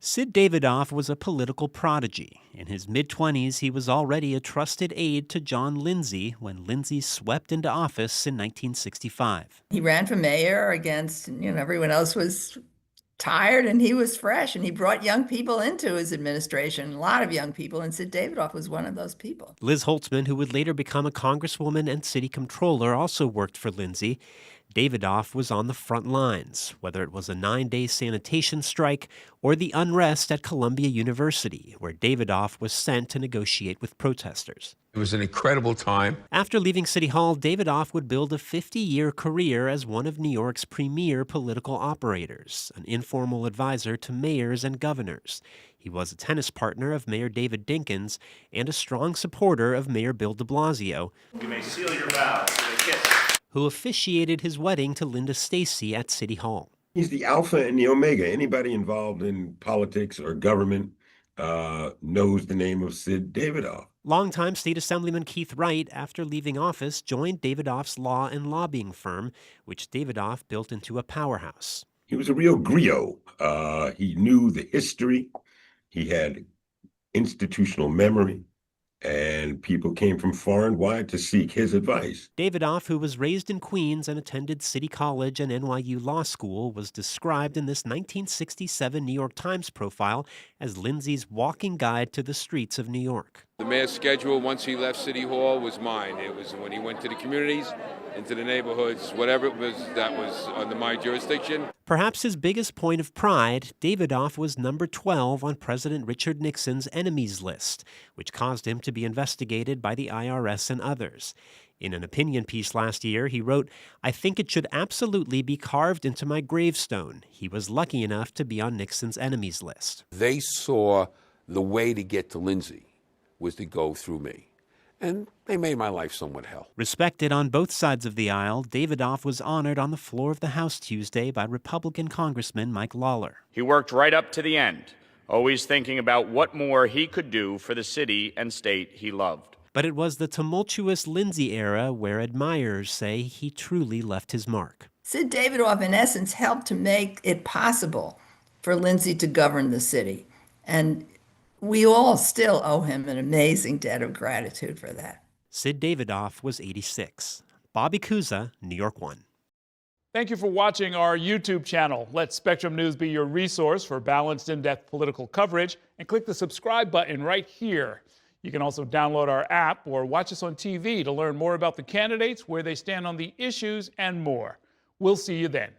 Sid Davidoff was a political prodigy. In his mid-20s, he was already a trusted aide to John Lindsay when Lindsay swept into office in 1965. He ran for mayor against, everyone else was tired and he was fresh, and he brought young people into his administration, a lot of young people, and Sid Davidoff was one of those people. Liz Holtzman, who would later become a congresswoman and city comptroller, also worked for Lindsay. Davidoff was on the front lines, whether it was a 9-day sanitation strike or the unrest at Columbia University, where Davidoff was sent to negotiate with protesters. It was an incredible time. After leaving City Hall, Davidoff would build a 50-year career as one of New York's premier political operators, an informal advisor to mayors and governors. He was a tennis partner of Mayor David Dinkins and a strong supporter of Mayor Bill de Blasio. You may seal your vows with a kiss. Who officiated his wedding to Linda Stacy at City Hall. He's the alpha and the omega. Anybody involved in politics or government knows the name of Sid Davidoff. Longtime State Assemblyman Keith Wright, after leaving office, joined Davidoff's law and lobbying firm, which Davidoff built into a powerhouse. He was a real griot. He knew the history. He had institutional memory. And people came from far and wide to seek his advice. Davidoff, who was raised in Queens and attended City College and NYU Law School, was described in this 1967 New York Times profile as Lindsay's walking guide to the streets of New York. The mayor's schedule, once he left City Hall, was mine. It was when he went to the communities, into the neighborhoods, whatever it was that was under my jurisdiction. Perhaps his biggest point of pride, Davidoff was number 12 on President Richard Nixon's enemies list, which caused him to be investigated by the IRS and others. In an opinion piece last year, he wrote, "I think it should absolutely be carved into my gravestone. He was lucky enough to be on Nixon's enemies list." They saw the way to get to Lindsay was to go through me. And they made my life somewhat hell. Respected on both sides of the aisle, Davidoff was honored on the floor of the House Tuesday by Republican Congressman Mike Lawler. He worked right up to the end, always thinking about what more he could do for the city and state he loved. But it was the tumultuous Lindsay era where admirers say he truly left his mark. Sid Davidoff, in essence, helped to make it possible for Lindsay to govern the city. And we all still owe him an amazing debt of gratitude for that. Sid Davidoff was 86. Bobby Cusa, New York 1. Thank you for watching our YouTube channel. Let Spectrum News be your resource for balanced, in-depth political coverage, and click the subscribe button right here. You can also download our app or watch us on TV to learn more about the candidates, where they stand on the issues, and more. We'll see you then.